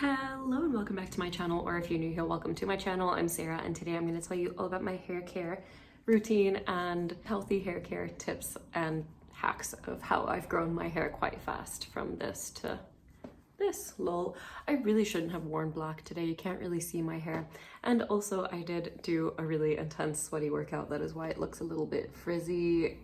Hello and welcome back to my channel, or if you're new here, welcome to my channel. I'm Sarah and today I'm going to tell you all about my hair care routine and healthy hair care tips and hacks of how I've grown my hair quite fast from this to this. Lol. I really shouldn't have worn black today. You can't really see my hair. And also I did do a really intense sweaty workout. That is why it looks a little bit frizzy.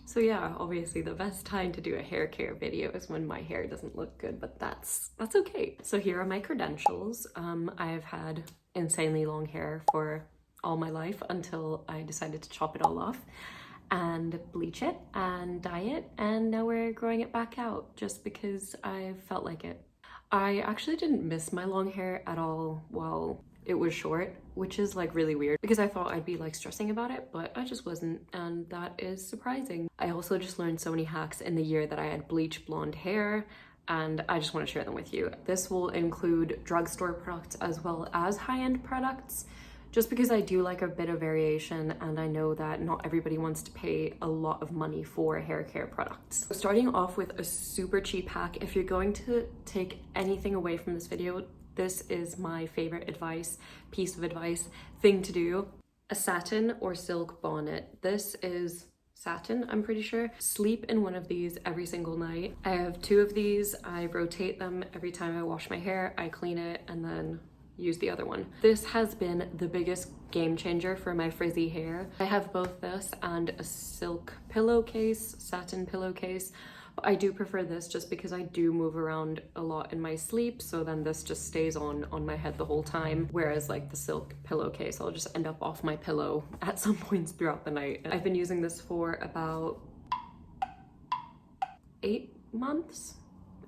So yeah, obviously the best time to do a hair care video is when my hair doesn't look good, but that's okay. So here are my credentials. I've had insanely long hair for all my life until I decided to chop it all off and bleach it and dye it, and now we're growing it back out just because I felt like it. I actually didn't miss my long hair at all while it was short, which is like really weird because I thought I'd be like stressing about it, but I just wasn't, and that is surprising. I also just learned so many hacks in the year that I had bleach blonde hair, and I just want to share them with you. This will include drugstore products as well as high-end products, just because I do like a bit of variation and I know that not everybody wants to pay a lot of money for hair care products. Starting off with a super cheap hack, if you're going to take anything away from this video, this is my favorite piece of advice, thing to do. A satin or silk bonnet. This is satin, I'm pretty sure. Sleep in one of these every single night. I have two of these. I rotate them every time I wash my hair. I clean it and then use the other one. This has been the biggest game changer for my frizzy hair. I have both this and a silk pillowcase, satin pillowcase. I do prefer this just because I do move around a lot in my sleep, so then this just stays on my head the whole time, whereas like the silk pillowcase, I'll just end up off my pillow at some points throughout the night. I've been using this for about 8 months,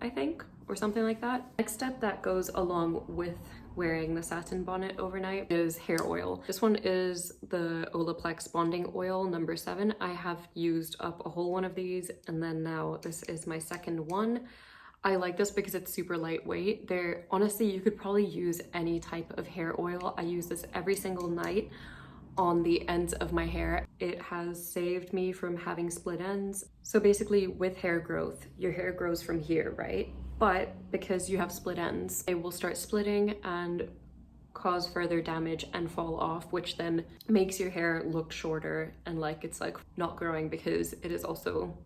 I think, or something like that. Next step that goes along with wearing the satin bonnet overnight is hair oil. This one is the Olaplex Bonding Oil number 7. I have used up a whole one of these, and then now this is my second one. I like this because it's super lightweight. Honestly, you could probably use any type of hair oil. I use this every single night on the ends of my hair. It has saved me from having split ends. So basically with hair growth, your hair grows from here, right? But because you have split ends, it will start splitting and cause further damage and fall off, which then makes your hair look shorter and like it's like not growing because it is also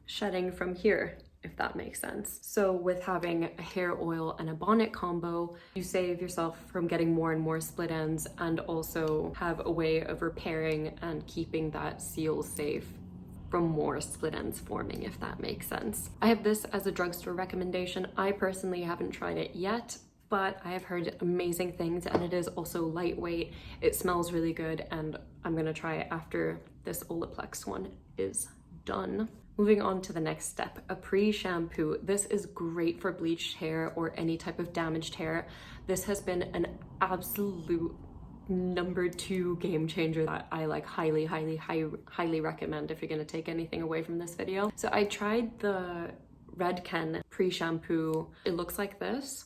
shedding from here, if that makes sense. So with having a hair oil and a bonnet combo, you save yourself from getting more and more split ends and also have a way of repairing and keeping that seal safe from more split ends forming, if that makes sense. I have this as a drugstore recommendation. I personally haven't tried it yet, but I have heard amazing things, and it is also lightweight. It smells really good, and I'm gonna try it after this Olaplex one is done. Moving on to the next step, a pre-shampoo. This is great for bleached hair or any type of damaged hair. This has been an absolute number 2 game changer that I like highly recommend if you're going to take anything away from this video. So I tried the Redken pre-shampoo. It looks like this,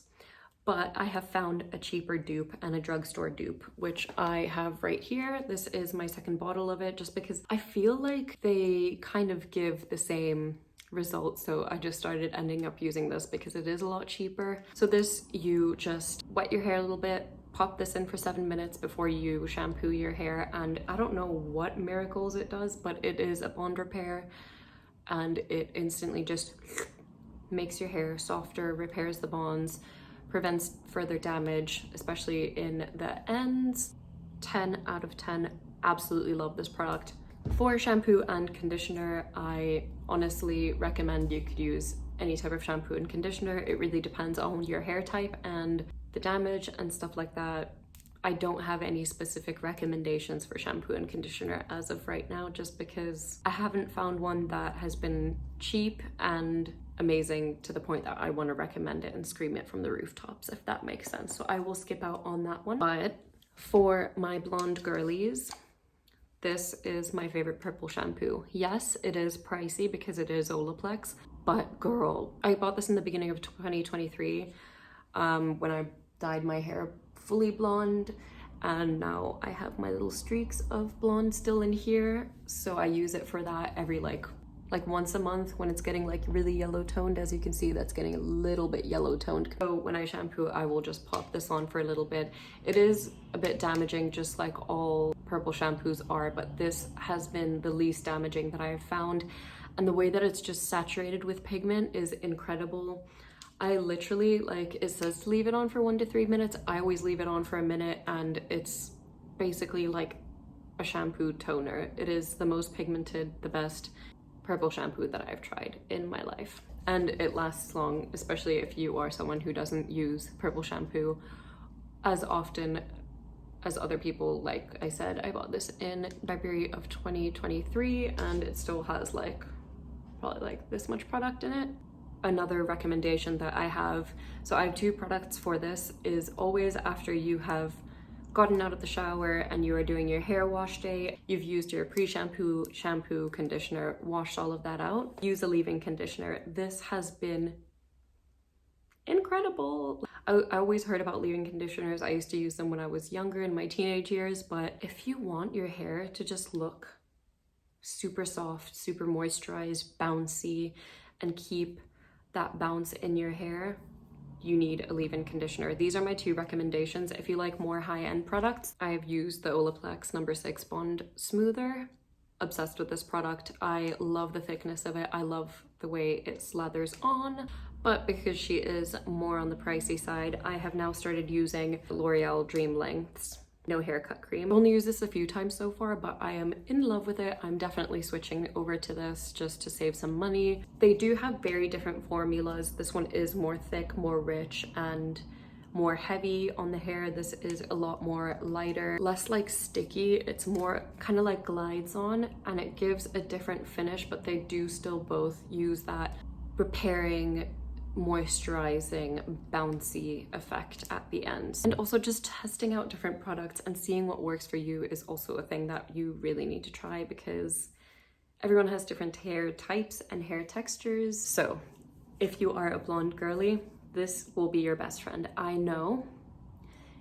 but I have found a cheaper dupe and a drugstore dupe, which I have right here. This is my second bottle of it just because I feel like they kind of give the same results, so I just started ending up using this because it is a lot cheaper. So this, you just wet your hair a little bit, pop this in for 7 minutes before you shampoo your hair, and I don't know what miracles it does, but it is a bond repair and it instantly just makes your hair softer, repairs the bonds, prevents further damage, especially in the ends. 10 out of 10, absolutely love this product. For shampoo and conditioner, I honestly recommend you could use any type of shampoo and conditioner. It really depends on your hair type and the damage and stuff like that. I don't have any specific recommendations for shampoo and conditioner as of right now, just because I haven't found one that has been cheap and amazing to the point that I want to recommend it and scream it from the rooftops, if that makes sense. So I will skip out on that one. But for my blonde girlies, this is my favorite purple shampoo. Yes, it is pricey because it is Olaplex, but girl, I bought this in the beginning of 2023 when I dyed my hair fully blonde, and now I have my little streaks of blonde still in here, so I use it for that every like like once a month when it's getting like really yellow toned. As you can see, that's getting a little bit yellow toned. So when I shampoo, I will just pop this on for a little bit. It is a bit damaging, just like all purple shampoos are, but this has been the least damaging that I have found. And the way that it's just saturated with pigment is incredible. I literally, like, it says to leave it on for 1 to 3 minutes. I always leave it on for a minute, and it's basically like a shampoo toner. It is the most pigmented, the best purple shampoo that I've tried in my life. And it lasts long, especially if you are someone who doesn't use purple shampoo as often as other people. Like I said, I bought this in February of 2023 and it still has like probably like this much product in it. Another recommendation that I have, so I have 2 products for this, is always after you have gotten out of the shower and you are doing your hair wash day, you've used your pre-shampoo, shampoo, conditioner, washed all of that out, use a leave-in conditioner. This has been incredible. I always heard about leave-in conditioners. I used to use them when I was younger in my teenage years, but if you want your hair to just look super soft, super moisturized, bouncy, and keep that bounce in your hair, you need a leave-in conditioner. These are my 2 recommendations. If you like more high-end products, I have used the Olaplex No. 6 Bond Smoother. Obsessed with this product. I love the thickness of it. I love the way it slathers on. But because she is more on the pricey side, I have now started using L'Oreal Dream Lengths No Haircut Cream. I've only used this a few times so far, but I am in love with it. I'm definitely switching over to this just to save some money. They do have very different formulas. This one is more thick, more rich, and more heavy on the hair. This is a lot more lighter, less like sticky. It's more kind of like glides on, and it gives a different finish, but they do still both use that repairing, moisturizing, bouncy effect at the end. And also just testing out different products and seeing what works for you is also a thing that you really need to try, because everyone has different hair types and hair textures. So if you are a blonde girly, this will be your best friend. I know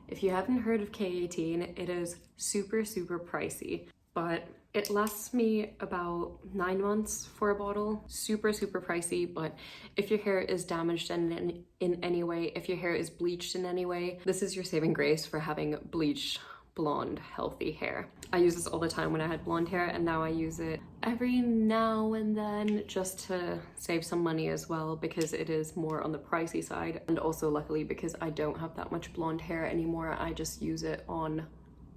if you haven't heard of K18, it is super, super pricey, but it lasts me about 9 months for a bottle. Super, super pricey, but if your hair is damaged in any way, if your hair is bleached in any way, this is your saving grace for having bleached, blonde, healthy hair. I use this all the time when I had blonde hair, and now I use it every now and then just to save some money as well, because it is more on the pricey side. And also luckily, because I don't have that much blonde hair anymore, I just use it on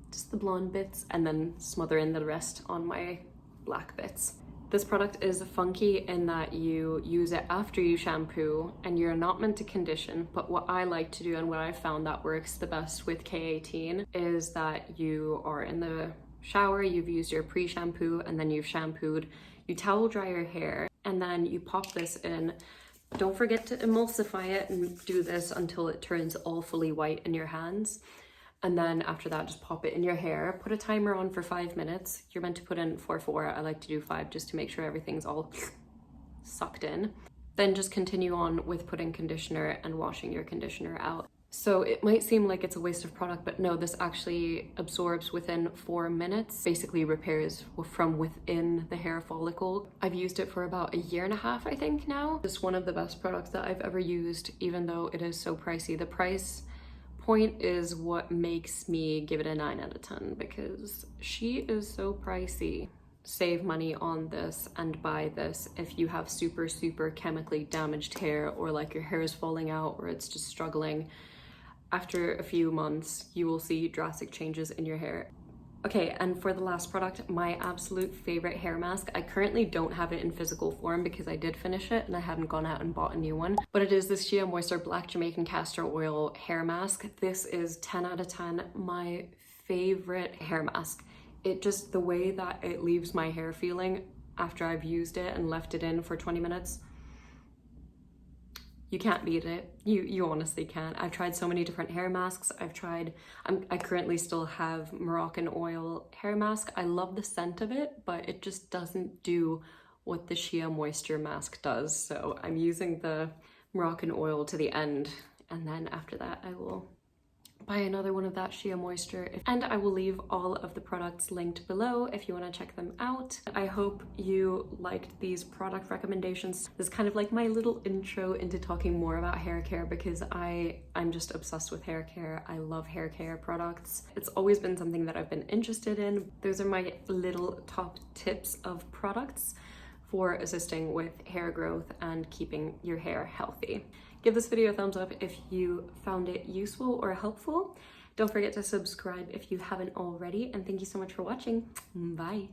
just the blonde bits and then smother in the rest on my black bits. This product is funky in that you use it after you shampoo and you're not meant to condition, but what I like to do and what I found that works the best with K18 is that you are in the shower, you've used your pre-shampoo and then you've shampooed, you towel dry your hair, and then you pop this in. Don't forget to emulsify it and do this until it turns all fully white in your hands. And then after that, just pop it in your hair. Put a timer on for 5 minutes. You're meant to put in for 4. I like to do 5 just to make sure everything's all sucked in. Then just continue on with putting conditioner and washing your conditioner out. So it might seem like it's a waste of product, but no, this actually absorbs within 4 minutes. Basically repairs from within the hair follicle. I've used it for about 1.5 years, I think now. It's one of the best products that I've ever used, even though it is so pricey. The price point is what makes me give it a 9 out of 10, because she is so pricey. Save money on this and buy this if you have super, super chemically damaged hair, or like your hair is falling out or it's just struggling. After a few months, you will see drastic changes in your hair. Okay, and for the last product, my absolute favorite hair mask. I currently don't have it in physical form because I did finish it and I haven't gone out and bought a new one. But it is this Chia Moyer Black Jamaican Castor Oil hair mask. This is 10 out of 10, my favorite hair mask. It just, the way that it leaves my hair feeling after I've used it and left it in for 20 minutes, you can't beat it. You honestly can't. I've tried so many different hair masks. I currently still have Moroccan oil hair mask. I love the scent of it, but it just doesn't do what the Chia Moisture mask does. So I'm using the Moroccan oil to the end, and then after that I will buy another one of that Chia Moisture. And I will leave all of the products linked below if you want to check them out. I hope you liked these product recommendations. This is kind of like my little intro into talking more about hair care, because I'm just obsessed with hair care. I love hair care products. It's always been something that I've been interested in. Those are my little top tips of products for assisting with hair growth and keeping your hair healthy. Give this video a thumbs up if you found it useful or helpful. Don't forget to subscribe if you haven't already, and thank you so much for watching. Bye.